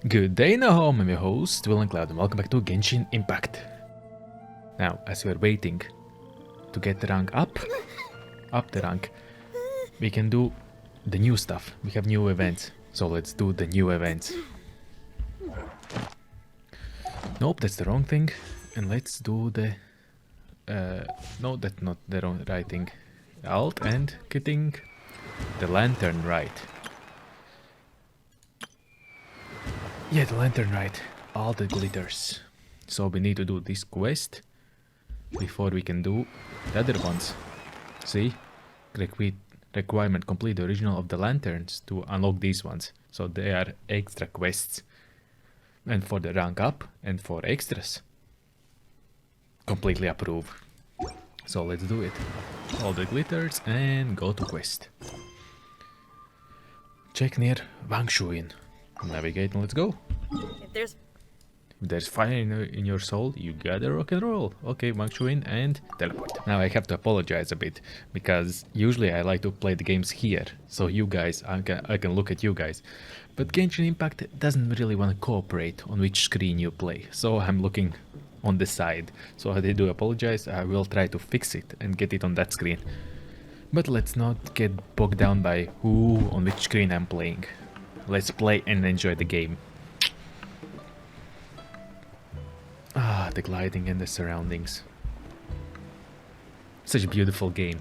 Good day, Nahom. I'm your host, VillainCloud, and welcome back to Genshin Impact. Now, as we are waiting to get the rank up the rank, we can do the new stuff. We have new events, so let's do the new events. Nope, that's the wrong thing. And let's do the... no, that's not the right thing. Alt and getting the lantern right. Yeah, the lantern right. All the glitters. So we need to do this quest before we can do the other ones. See? Requirement: complete the original of the lanterns to unlock these ones. So they are extra quests. And for the rank up and for extras. Completely approve. So let's do it. All the glitters and go to quest. Check near Wangshuin. Navigate and let's go. If there's fire in your soul, you gotta rock and roll. Okay, Wangshuin and teleport. Now I have to apologize a bit, because usually I like to play the games here, so you guys, I can look at you guys. But Genshin Impact doesn't really want to cooperate on which screen you play, so I'm looking on the side. So I do apologize, I will try to fix it and get it on that screen. But let's not get bogged down by who on which screen I'm playing. Let's play and enjoy the game. Ah, the gliding and the surroundings. Such a beautiful game.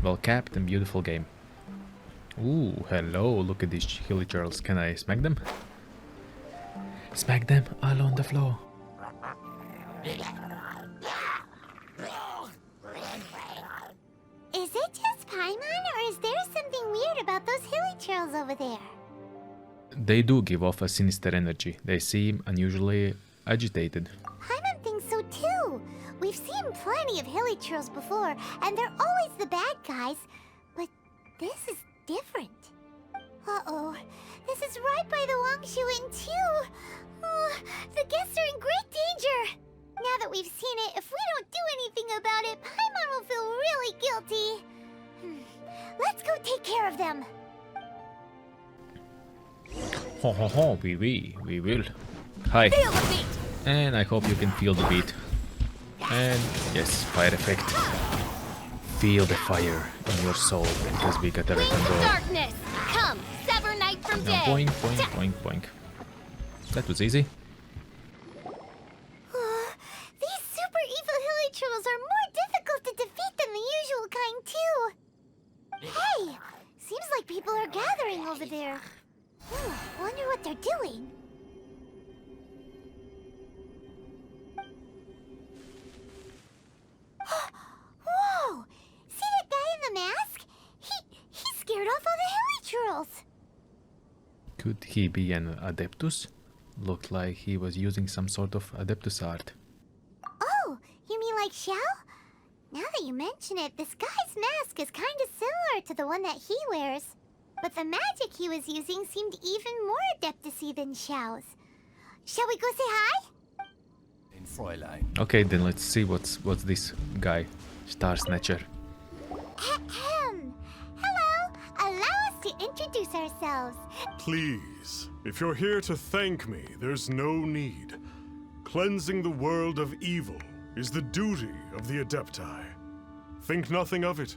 Well capped and beautiful game. Ooh, hello, look at these hilly churls. Can I smack them? Smack them all on the floor. Is it just Paimon, or is there something weird about those hilly trails over there? They do give off a sinister energy. They seem unusually agitated. Paimon thinks so too. We've seen plenty of hilly trails before, and they're always the bad guys. But this is different. Uh-oh. This is right by the Wangshuin too. Oh, the guests are in great danger. Now that we've seen it, if we don't do anything about it, Paimon will feel really guilty. Let's go take care of them. Ho ho ho, we will. Hi. feel the beat. And I hope you can feel the beat. And yes, fire effect. Feel the fire in your soul, because we got a Wings rock and of roll. darkness, come, sever night from Now day. boink, boink, boink, boink. That was easy. These super evil hilly trolls are more difficult to defeat than the usual kind, too. Hey! Seems like people are gathering over there. Wonder what they're doing. Whoa! See that guy in the mask? He scared off all the hilly trolls. Could he be an Adeptus? Looked like he was using some sort of Adeptus art. Oh, you mean like Xiao? Now that you mention it, this guy's mask is kind of similar to the one that he wears. But the magic he was using seemed even more Adeptus-y than Xiao's. Shall we go say hi? In Fräulein. Okay, then let's see what's this guy, Starsnatched. Ahem. Hello. Allow us to introduce ourselves. Please, if you're here to thank me, there's no need. Cleansing the world of evil is the duty of the Adeptai. Think nothing of it.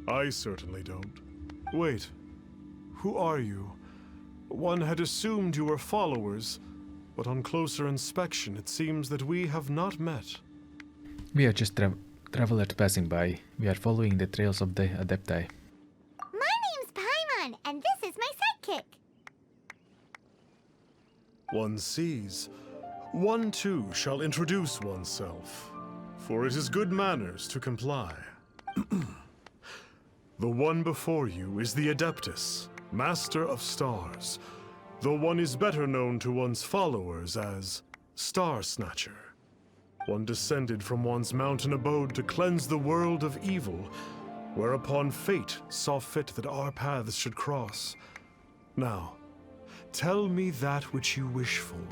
I certainly don't. Wait, who are you? One had assumed you were followers, but on closer inspection it seems that we have not met. We are just travelers passing by. We are following the trails of the Adeptai. My name's Paimon, and this is my sidekick. One sees. One too shall introduce oneself, for it is good manners to comply. The one before you is the Adeptus, Master of Stars, though one is better known to one's followers as Starsnatched. One descended from one's mountain abode to cleanse the world of evil, whereupon fate saw fit that our paths should cross. Now, tell me that which you wish for.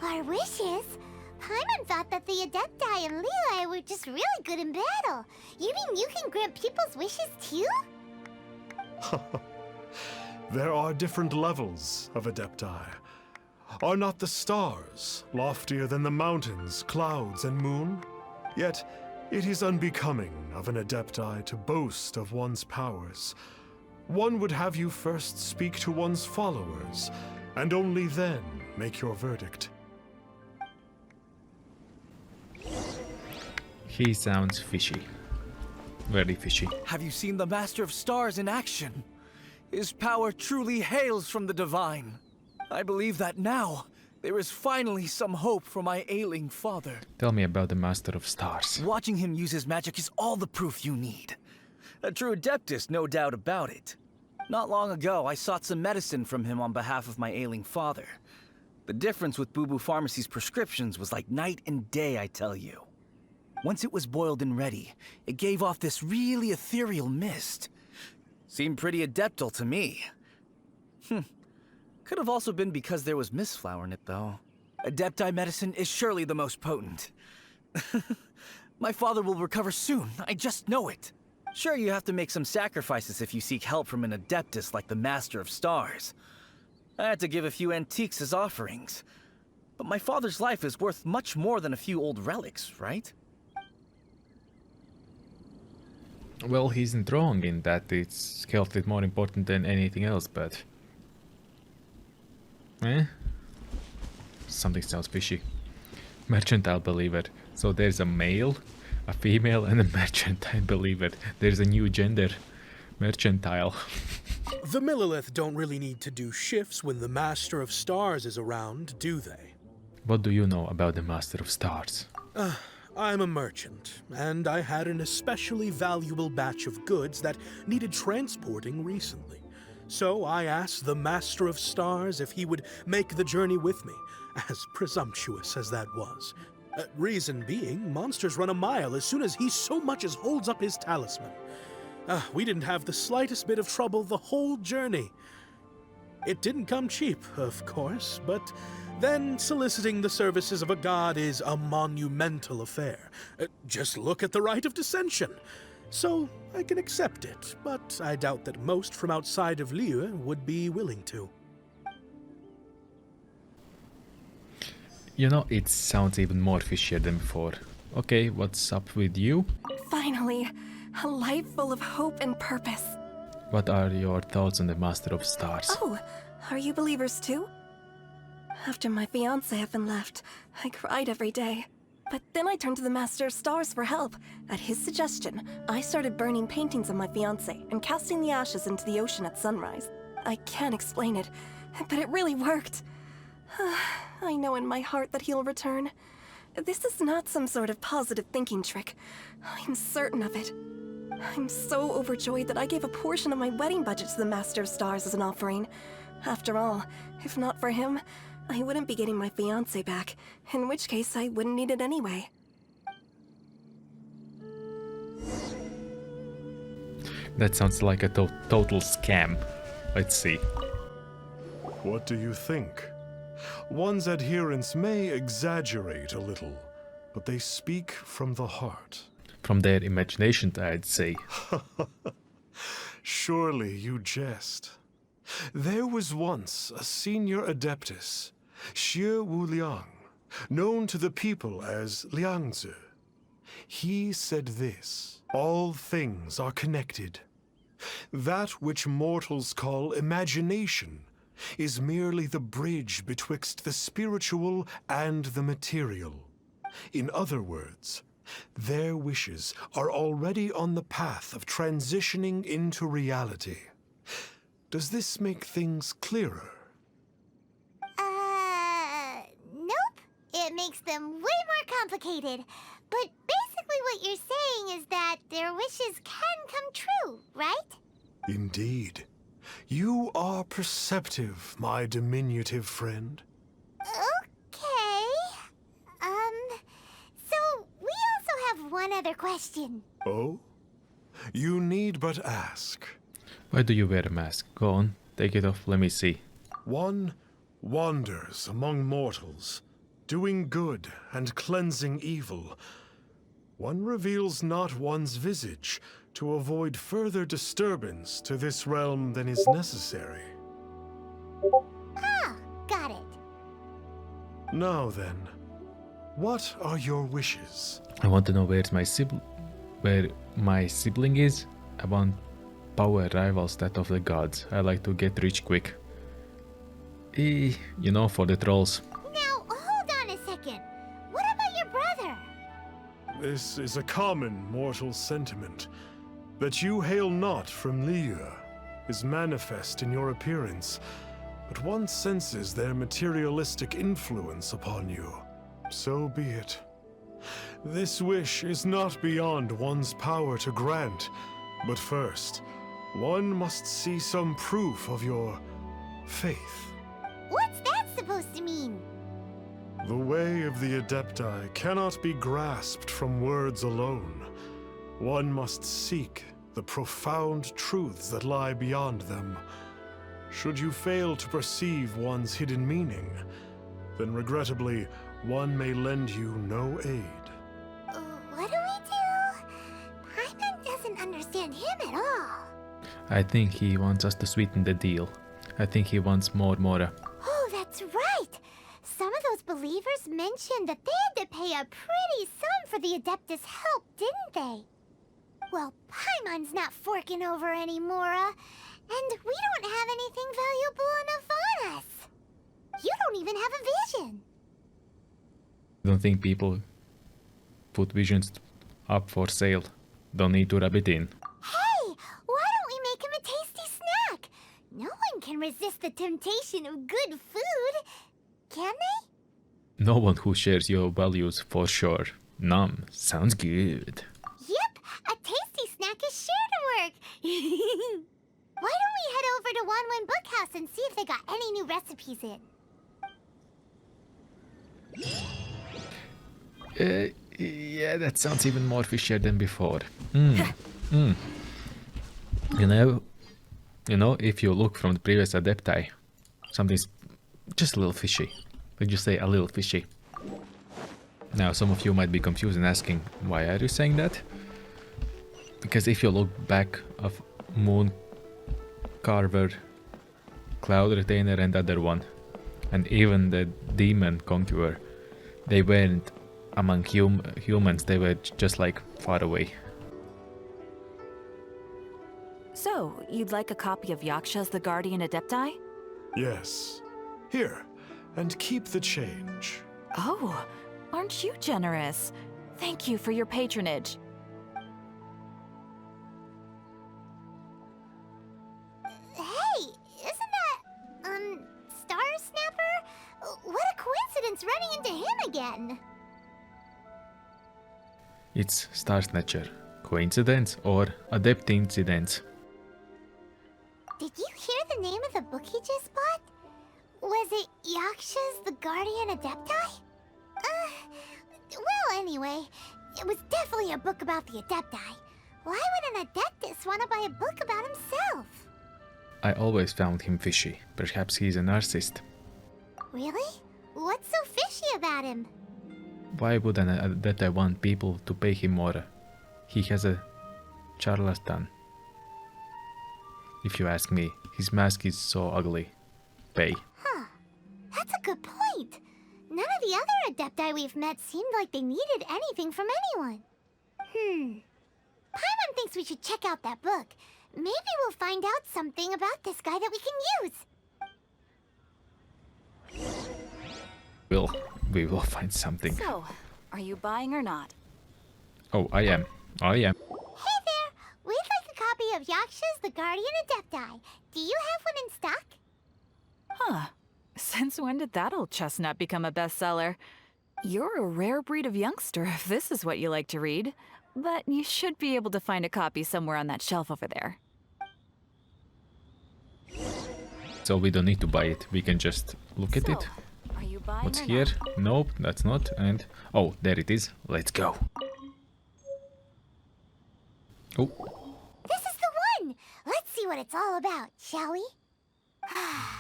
Our wishes? Paimon thought that the Adeptai and Levi were just really good in battle. You mean you can grant people's wishes too? There are different levels of Adeptai. Are not the stars loftier than the mountains, clouds, and moon? Yet, it is unbecoming of an Adeptai to boast of one's powers. One would have you first speak to one's followers, and only then make your verdict. He sounds fishy. Very fishy. Have you seen the Master of Stars in action? His power truly hails from the divine. I believe that now there is finally some hope for my ailing father. Tell me about the Master of Stars. Watching him use his magic is all the proof you need. A true Adeptus, no doubt about it. Not long ago, I sought some medicine from him on behalf of my ailing father. The difference with Boo Boo Pharmacy's prescriptions was like night and day, I tell you. Once it was boiled and ready, it gave off this really ethereal mist. Seemed pretty adeptal to me. Could have also been because there was mistflower in it, though. Adeptai medicine is surely the most potent. My father will recover soon, I just know it. Sure, you have to make some sacrifices if you seek help from an Adeptus like the Master of Stars. I had to give a few antiques as offerings. But my father's life is worth much more than a few old relics, right? Well, he isn't wrong in that it's health is more important than anything else, but... Something sounds fishy. Mercantile believer. So there's a male, a female, and a mercantile believer. There's a new gender. Mercantile. The Millilith don't really need to do shifts when the Master of Stars is around, do they? What do you know about the Master of Stars? I'm a merchant, and I had an especially valuable batch of goods that needed transporting recently. So I asked the Master of Stars if he would make the journey with me, as presumptuous as that was. Reason being, monsters run a mile as soon as he so much as holds up his talisman. We didn't have the slightest bit of trouble the whole journey. It didn't come cheap, of course, but then soliciting the services of a god is a monumental affair. Just look at the right of dissension. So I can accept it, but I doubt that most from outside of Liyue would be willing to. You know, it sounds even more fishier than before. Okay, what's up with you? Finally, a life full of hope and purpose. What are your thoughts on the Master of Stars? Oh, are you believers too? After my fiancé had been left, I cried every day. But then I turned to the Master of Stars for help. At his suggestion, I started burning paintings of my fiancé and casting the ashes into the ocean at sunrise. I can't explain it, but it really worked. I know in my heart that he'll return. This is not some sort of positive thinking trick. I'm certain of it. I'm so overjoyed that I gave a portion of my wedding budget to the Master of Stars as an offering. After all, if not for him, I wouldn't be getting my fiancé back, in which case I wouldn't need it anyway. That sounds like a total scam. Let's see. What do you think? One's adherents may exaggerate a little, but they speak from the heart. From their imagination, I'd say. Surely you jest. There was once a senior Adeptus, Xie Wuliang, known to the people as Liangzi. He said this: all things are connected. That which mortals call imagination is merely the bridge betwixt the spiritual and the material. In other words, their wishes are already on the path of transitioning into reality. Does this make things clearer? Nope. It makes them way more complicated. But basically what you're saying is that their wishes can come true, right? Indeed. You are perceptive, my diminutive friend. Okay. So we also have one other question. Oh? You need but ask. Why do you wear a mask? Go on, take it off, let me see. One wanders among mortals, doing good and cleansing evil. One reveals not one's visage to avoid further disturbance to this realm than is necessary. Ah, got it. Now then, what are your wishes? I want to know where my sibling is. I want power rivals that of the gods. I like to get rich quick. You know, for the trolls. Now, hold on a second. What about your brother? This is a common mortal sentiment. That you hail not from Liyue is manifest in your appearance, but one senses their materialistic influence upon you. So be it. This wish is not beyond one's power to grant, but first, one must see some proof of your faith. What's that supposed to mean? The way of the Adeptai cannot be grasped from words alone. One must seek the profound truths that lie beyond them. Should you fail to perceive one's hidden meaning, then regrettably, one may lend you no aid. What do we do? Paimon doesn't understand him at all. I think he wants us to sweeten the deal. I think he wants more Mora. Oh, that's right! Some of those believers mentioned that they had to pay a pretty sum for the Adeptus' help, didn't they? Well, Paimon's not forking over any Mora, and we don't have anything valuable enough on us. You don't even have a vision. I don't think people put visions up for sale. Don't need to rub it in. Hey, why don't we make him a tasty snack? No one can resist the temptation of good food, can they? No one who shares your values for sure. Nom, sounds good. Yep, a tasty snack is sure to work. Why don't we head over to Wanwen Bookhouse and see if they got any new recipes in? Yeah, that sounds even more fishier than before. You know, if you look from the previous Adeptai, something's just a little fishy. Let's just say a little fishy. Now, some of you might be confused and asking, why are you saying that? Because if you look back of Moon Carver, Cloud Retainer and other one, and even the Demon Conqueror, they weren't among humans, they were just like far away. So, you'd like a copy of Yaksha's The Guardian Adeptai? Yes. Here, and keep the change. Oh, aren't you generous? Thank you for your patronage. Hey, isn't that, Star Snapper? What a coincidence running into him again. It's Starsnatcher. Coincidence or adept incidents? Did you hear the name of the book he just bought? Was it Yaksha's The Guardian Adeptai? Well, anyway, it was definitely a book about the Adeptai. Why would an Adeptus want to buy a book about himself? I always found him fishy. Perhaps he's a narcissist. Really? What's so fishy about him? Why would an Adeptai want people to pay him more? He has a charlatan. If you ask me, his mask is so ugly. Pay. Huh. That's a good point. None of the other Adeptai we've met seemed like they needed anything from anyone. Paimon thinks we should check out that book. Maybe we'll find out something about this guy that we can use. We will find something. So, are you buying or not? Oh, I am. Hey there! We'd like a copy of Yaksha's The Guardian Adeptai. Do you have one in stock? Huh. Since when did that old chestnut become a bestseller? You're a rare breed of youngster if this is what you like to read. But you should be able to find a copy somewhere on that shelf over there. So we don't need to buy it. We can just look at it. Are you buying What's or here? not? Nope, that's not. And oh, there it is. Let's go. Oh, This is the one! Let's see what it's all about, shall we?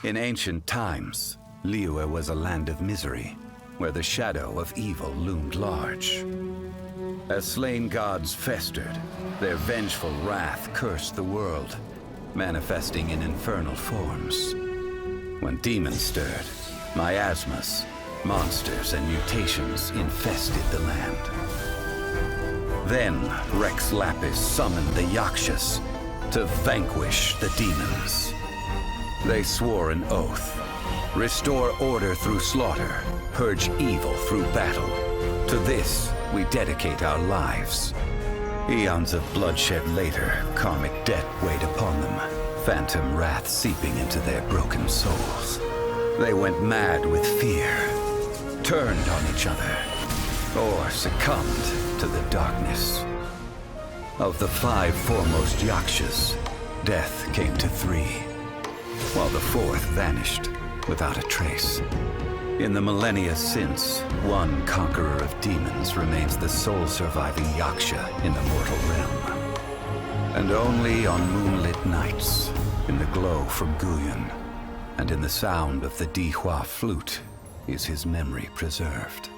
In ancient times, Liyue was a land of misery, where the shadow of evil loomed large. As slain gods festered, their vengeful wrath cursed the world, manifesting in infernal forms. when demons stirred, miasmas, monsters, and mutations infested the land. Then Rex Lapis summoned the Yakshas to vanquish the demons. They swore an oath: restore order through slaughter, purge evil through battle. To this, we dedicate our lives. Eons of bloodshed later, karmic debt weighed upon them, phantom wrath seeping into their broken souls. They went mad with fear, turned on each other, or succumbed to the darkness. Of the 5 foremost Yakshas, death came to 3, while the 4th vanished without a trace. In the millennia since, one conqueror of demons remains the sole surviving Yaksha in the mortal realm. And only on moonlit nights, in the glow from Guyon, and in the sound of the Dihua flute, is his memory preserved.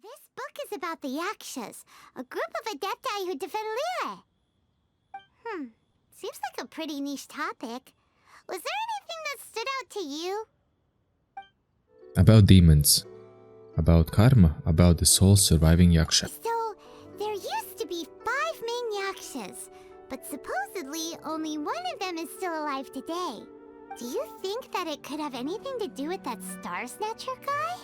This book is about the Yakshas, a group of Adeptai who defend Liyue. Seems like a pretty niche topic. Was there anything that stood out to you? About demons, about karma, about the soul surviving Yaksha. So, there used to be 5 main Yakshas, but supposedly only one of them is still alive today. Do you think that it could have anything to do with that Starsnatcher guy?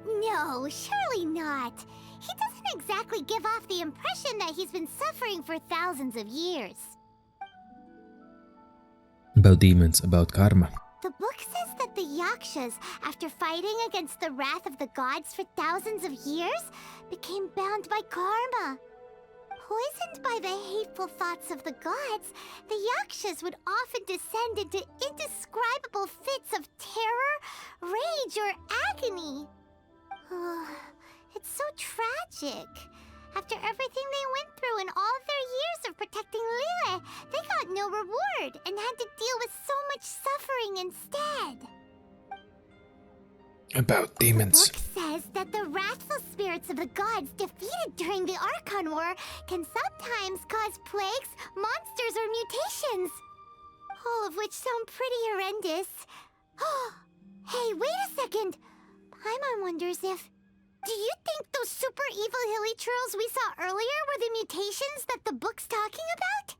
No, surely not. He doesn't exactly give off the impression that he's been suffering for thousands of years. About demons, about karma. The book says that the Yakshas, after fighting against the wrath of the gods for thousands of years, became bound by karma. Poisoned by the hateful thoughts of the gods, the Yakshas would often descend into indescribable fits of terror, rage, or agony. It's so tragic. After everything they went through in all of their years of protecting Liyue, they got no reward and had to deal with so much suffering instead. About demons. The book says that the wrathful spirits of the gods defeated during the Archon War can sometimes cause plagues, monsters, or mutations. All of which sound pretty horrendous. Hey, wait a second. Paimon wonders if... Do you think those super evil hilly churls we saw earlier were the mutations that the book's talking about?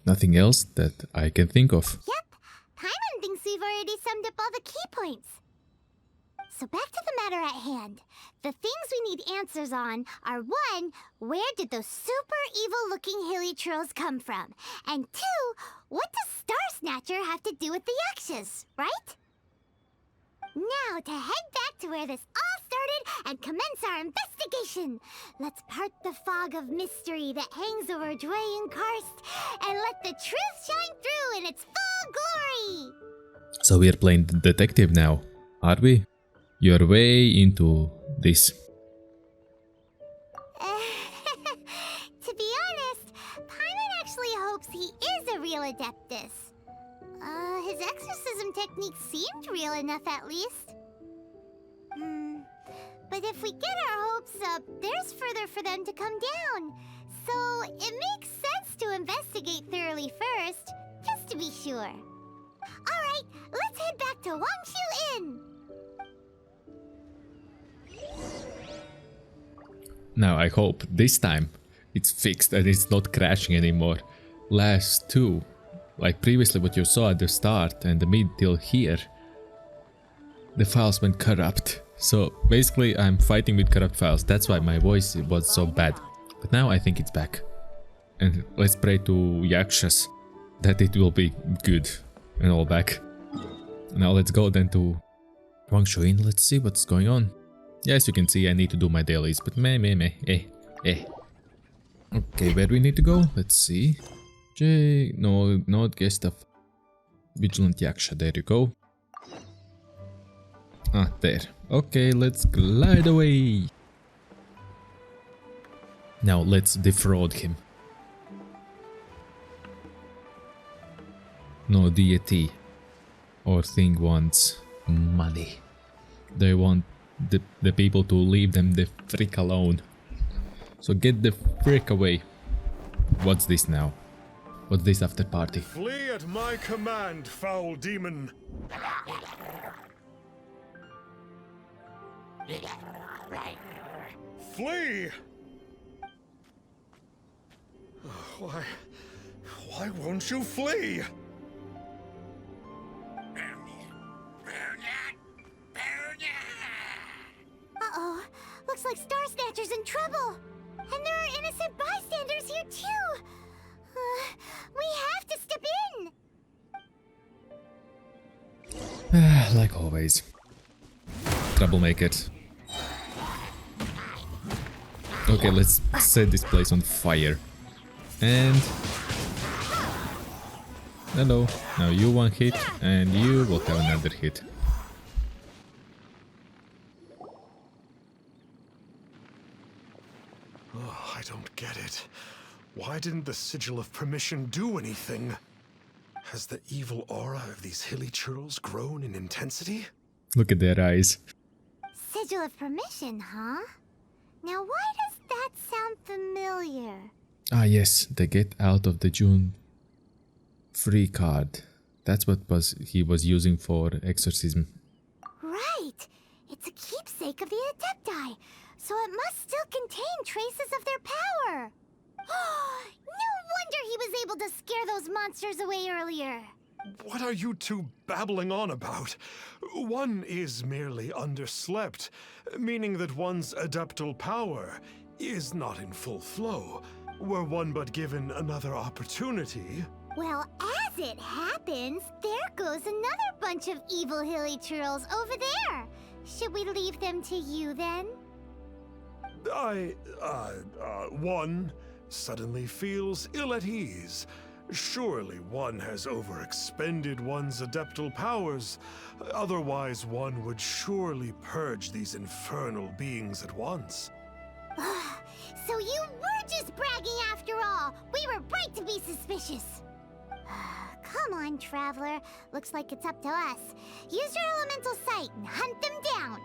Nothing else that I can think of. Yep, Paimon thinks we've already summed up all the key points. So back to the matter at hand. The things we need answers on are 1, where did those super evil-looking hilly churls come from? And 2, what does Starsnatcher have to do with the Yakshas, right? Now to head back to where this all started and commence our investigation. Let's part the fog of mystery that hangs over Dwayne Karst and let the truth shine through in its full glory. So we are playing the detective now, are we? You're way into this. To be honest, Paimon actually hopes he is a real Adeptus. His exorcism technique seemed real enough at least. But if we get our hopes up, there's further for them to come down. So it makes sense to investigate thoroughly first, just to be sure. Alright, let's head back to Wangshu Inn! Now I hope this time it's fixed and it's not crashing anymore. Last 2. Like previously what you saw at the start and the mid till here, the files went corrupt. So basically I'm fighting with corrupt files, that's why my voice was so bad. But now I think it's back. And let's pray to Yakshas that it will be good and all back. Now let's go then to Wangshu Inn, let's see what's going on. Yes, you can see I need to do my dailies, but Okay, where do we need to go? Let's see. No, not guest of Vigilant Yaksha, there you go. Ah, there. Okay, let's glide away. Now let's defraud him. No deity or thing wants money. They want the people to leave them the frick alone. So get the frick away. what's this now? What's this after party? Flee at my command, foul demon. Flee! Why won't you flee? Uh-oh. Looks like Starsnatcher's in trouble. And there are innocent bystanders here, too. We have to step in. Like always. Troublemakers. Okay, let's set this place on fire. And... hello. Now you one hit, and you will have another hit. Oh, I don't get it. Why didn't the Sigil of Permission do anything? Has the evil aura of these hilly churls grown in intensity? Look at their eyes. Sigil of Permission, huh? Now why does that sound familiar? Ah yes, the get out of the June free card. That's what he was using for exorcism. Right! It's a keepsake of the Adeptai, so it must still contain traces of their power. No wonder he was able to scare those monsters away earlier. What are you two babbling on about? One is merely underslept, meaning that one's adeptal power is not in full flow. Were one but given another opportunity... Well, as it happens, there goes another bunch of evil hilly churls over there. Should we leave them to you, then? One suddenly feels ill at ease. Surely one has overexpended one's adeptal powers. Otherwise, one would surely purge these infernal beings at once. So you were just bragging after all! We were right to be suspicious! Come on, Traveler. Looks like it's up to us. Use your elemental sight and hunt them down!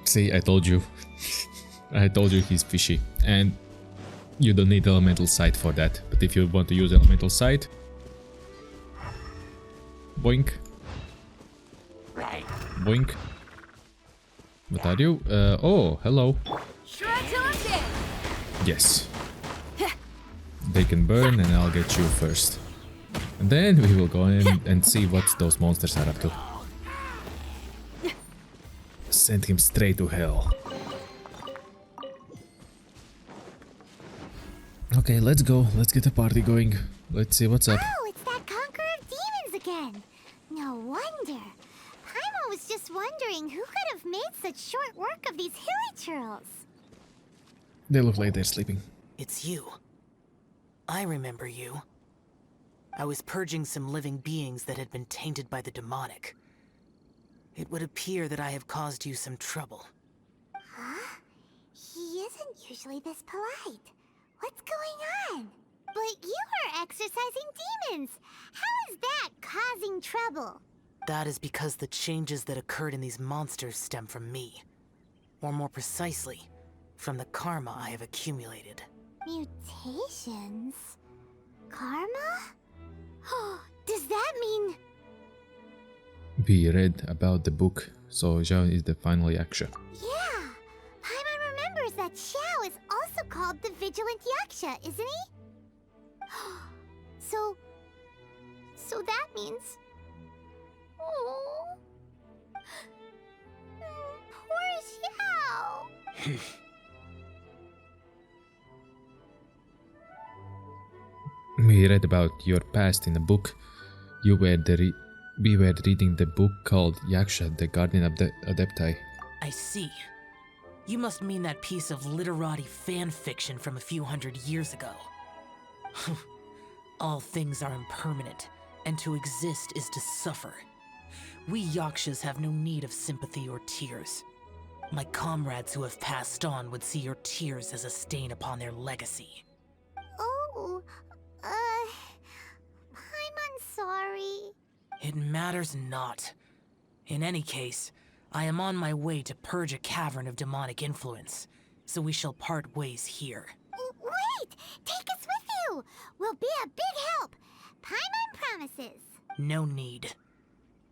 See, I told you. I told you he's fishy. And you don't need elemental sight for that. But if you want to use elemental sight... boink. Boink. What are you? Oh, hello. Yes. They can burn and I'll get you first. And then we will go in and see what those monsters are up to. Send him straight to hell. Okay, let's go. Let's get the party going. Let's see what's up. Oh, it's that Conqueror of Demons again. No wonder. Paimon was just wondering who could have made such short work of these hilly churls. They look like they're sleeping. It's you. I remember you. I was purging some living beings that had been tainted by the demonic. It would appear that I have caused you some trouble. Huh? He isn't usually this polite. What's going on? But you are exorcising demons. How is that causing trouble? That is because the changes that occurred in these monsters stem from me. Or more precisely, from the karma I have accumulated. Mutations? Karma? Does that mean... We read about the book, so Zhao is the final Yaksha. Yeah! Paimon remembers that Xiao is also called the Vigilant Yaksha, isn't he? So that means... Oh... Poor Xiao! We read about your past in a book. We were reading the book called Yaksha, the Guardian of the Adeptai. I see. You must mean that piece of literati fan fiction from a few hundred years ago. All things are impermanent, and to exist is to suffer. We Yakshas have no need of sympathy or tears. My comrades who have passed on would see your tears as a stain upon their legacy. Oh, I'm sorry. It matters not. In any case, I am on my way to purge a cavern of demonic influence. so we shall part ways here. Wait! Take us with you! We'll be a big help! Paimon promises. No need.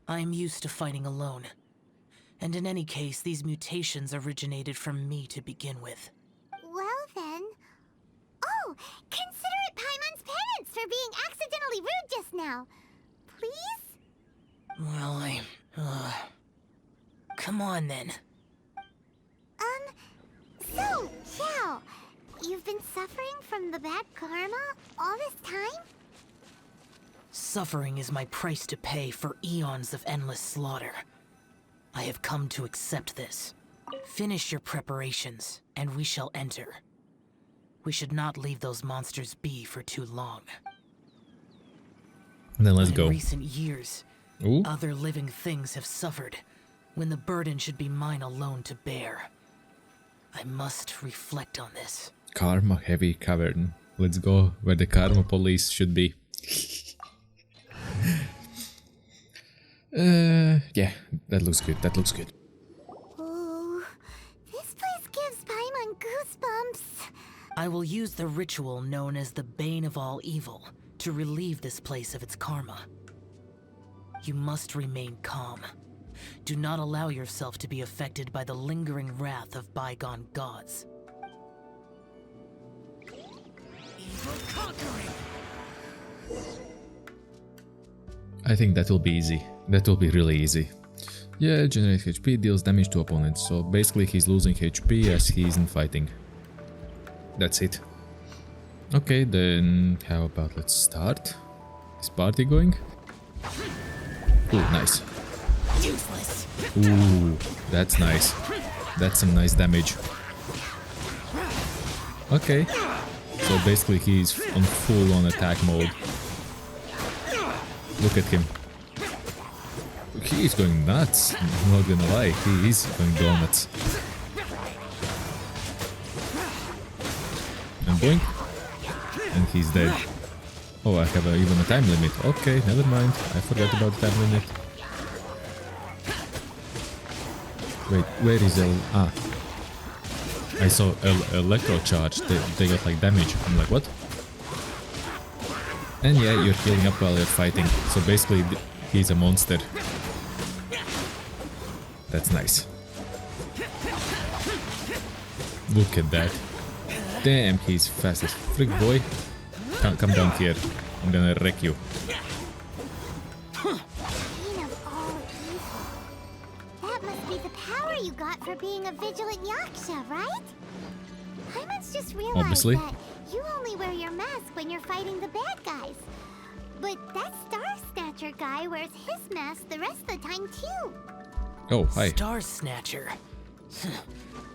I am used to fighting alone. And in any case, these mutations originated from me to begin with. Well then... Oh! Consider it Paimon's penance for being accidentally rude just now. Please? Well, come on then. So, Xiao, you've been suffering from the bad karma all this time? Suffering is my price to pay for eons of endless slaughter. I have come to accept this. Finish your preparations, and we shall enter. We should not leave those monsters be for too long. Then let's In go. recent years, Ooh. other living things have suffered, when the burden should be mine alone to bear. I must reflect on this. Karma heavy cavern. Let's go where the karma police should be. Yeah, that looks good. That looks good. Oh, this place gives Paimon goosebumps. I will use the ritual known as the Bane of All Evil to relieve this place of its karma. You must remain calm. Do not allow yourself to be affected by the lingering wrath of bygone gods. Evil conquering! I think that will be easy. That will be really easy. Yeah, generate HP, deals damage to opponents. So basically he's losing HP as he isn't fighting. That's it. Okay, then how about let's start? Is party going? Ooh, nice. Useless. Ooh, that's nice. That's some nice damage. Okay. So basically he's on full-on attack mode. Look at him. He's going nuts. I'm not gonna lie, he is going donuts. And boink. And he's dead. Oh, I have even a time limit. Okay, never mind. I forgot about the time limit. Wait, where is El... Ah. I saw electro charge. They got like damage. I'm like, what? And yeah, you're healing up while you're fighting. So basically, he's a monster. That's nice. Look at that. Damn, he's fast as frick, boy. Come down here. I'm gonna wreck you. Bane of all evil. That must be the power you got for being a vigilant Yaksha, right? Paimon's just realized Obviously. that you only wear your mask when you're fighting the bad guys. But that Starsnatcher guy wears his mask the rest of the time too. Oh, hi. Starsnatcher.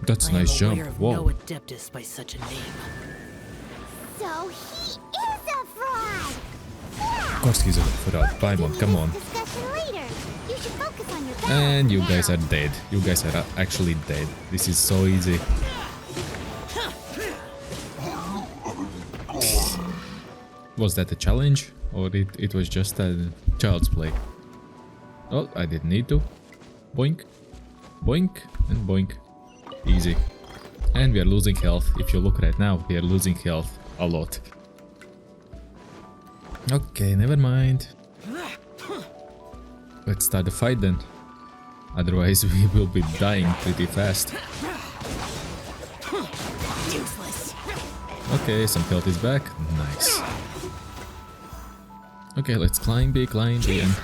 That's a I am nice jump. aware of Whoa. no Adeptus by such a name. So he is a fraud! Yeah! Of course he's a fraud. Paimon, come on. Discussion later. You should focus on your battle And you now. guys are dead. You guys are actually dead. This is so easy. Was that a challenge? Or it was just a child's play? Oh, I didn't need to. Boink. Boink. And boink. Easy. And we are losing health. If you look right now, we are losing health a lot. Okay, never mind. Let's start the fight then. Otherwise we will be dying pretty fast. Useless. Okay, some health is back. Nice. Okay, let's climb B, and...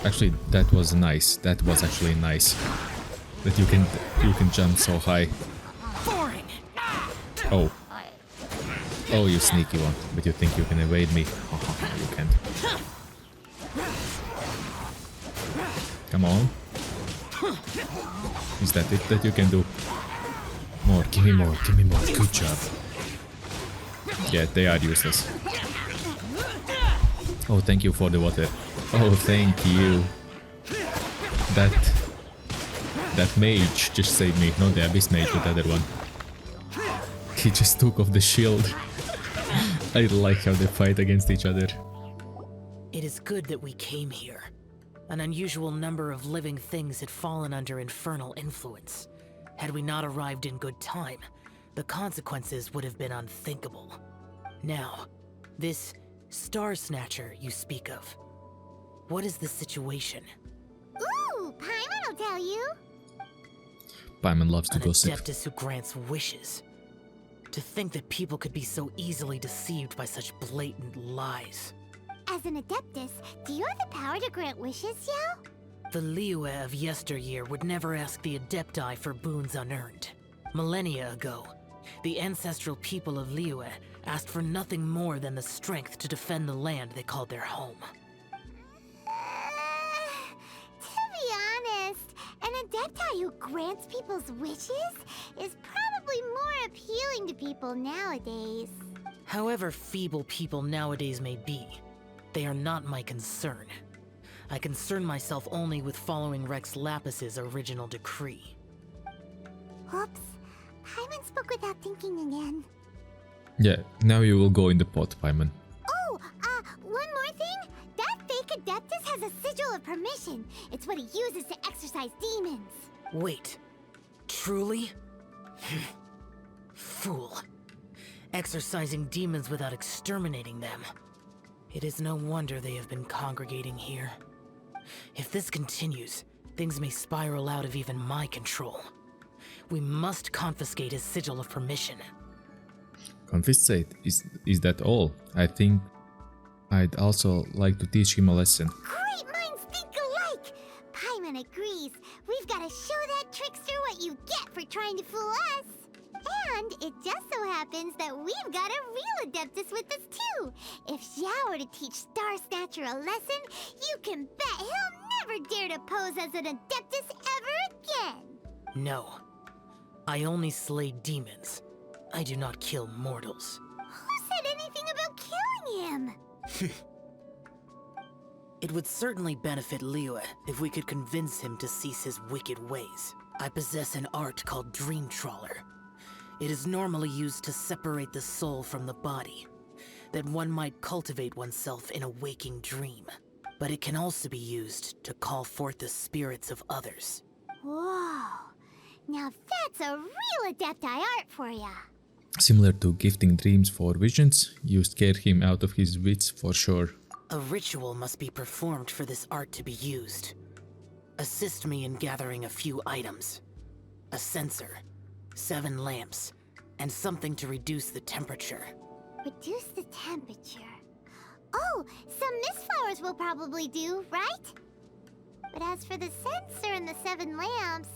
Actually, that was nice. That was actually nice. That you can jump so high. Boring. Oh. Oh, you sneaky one. But you think you can evade me. You can't. Come on. Is that it that you can do? More, give me more, give me more. Good job. Yeah, they are useless. Oh, thank you for the water. Oh, thank you. That mage just saved me. Not the abyss mage, but the other one. He just took off the shield. I like how they fight against each other. It is good that we came here. An unusual number of living things had fallen under infernal influence, Had we not arrived in good time, the consequences would have been unthinkable. Now, this Starsnatcher you speak of, what is the situation? Ooh, Paimon will tell you. Paimon loves to An gossip. Adeptus who grants wishes. To think that people could be so easily deceived by such blatant lies. As an Adeptus, do you have the power to grant wishes, Yao? The Liyue of yesteryear would never ask the Adeptai for boons unearned. Millennia ago, the ancestral people of Liyue asked for nothing more than the strength to defend the land they called their home. To be honest, an Adeptai who grants people's wishes is probably more appealing to people nowadays. However feeble people nowadays may be, they are not my concern. I concern myself only with following Rex Lapis's original decree. Oops, Paimon spoke without thinking again. Yeah, now you will go in the pot, Paimon. Oh, one more thing. That fake Adeptus has a sigil of permission. It's what he uses to exorcise demons. Wait, truly? Fool. Exorcising demons without exterminating them. It is no wonder they have been congregating here. If this continues, things may spiral out of even my control. We must confiscate his sigil of permission. Confiscate? Is that all? I think I'd also like to teach him a lesson. Great minds think alike! Paimon agrees. We've got to show that trickster what you get for trying to fool us. And it just so happens that we've got a real Adeptus with us too. If Xiao were to teach Starsnatcher a lesson, you can bet he'll never dare to pose as an Adeptus ever again. No. I only slay demons. I do not kill mortals. Who said anything about killing him? It would certainly benefit Liyue if we could convince him to cease his wicked ways. I possess an art called Dream Trawler. It is normally used to separate the soul from the body, that one might cultivate oneself in a waking dream. But it can also be used to call forth the spirits of others. Whoa. Now that's a real Adeptai art for ya. Similar to gifting dreams for visions, you scare him out of his wits for sure. A ritual must be performed for this art to be used. Assist me in gathering a few items. A censer, 7 lamps, and something to reduce the temperature. Reduce the temperature. Oh, some mist flowers will probably do, right? But as for the censer and the 7 lamps,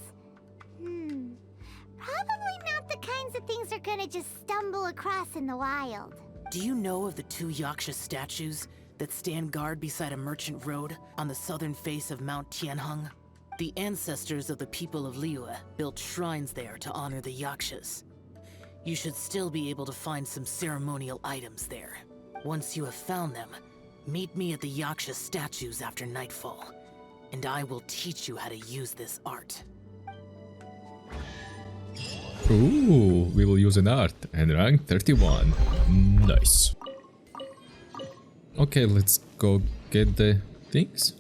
probably not the kinds of things they're gonna just stumble across in the wild. Do you know of the 2 Yaksha statues that stand guard beside a merchant road on the southern face of Mount Tianheng? The ancestors of the people of Liyue built shrines there to honor the Yakshas. You should still be able to find some ceremonial items there. Once you have found them, meet me at the Yaksha statues after nightfall, and I will teach you how to use this art. Ooh, we will use an art and rank 31. Nice. Okay, let's go get the things.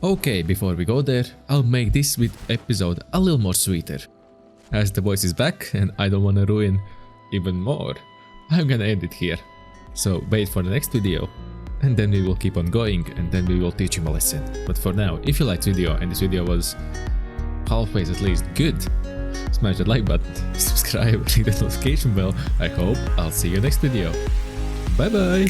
Okay, before we go there, I'll make this episode a little more sweeter. As the voice is back and I don't want to ruin even more, I'm gonna end it here. So wait for the next video, and then we will keep on going, and then we will teach him a lesson. But for now, if you liked this video, and this video was halfway at least good, smash that like button, subscribe, click the notification bell. I hope I'll see you next video. Bye bye!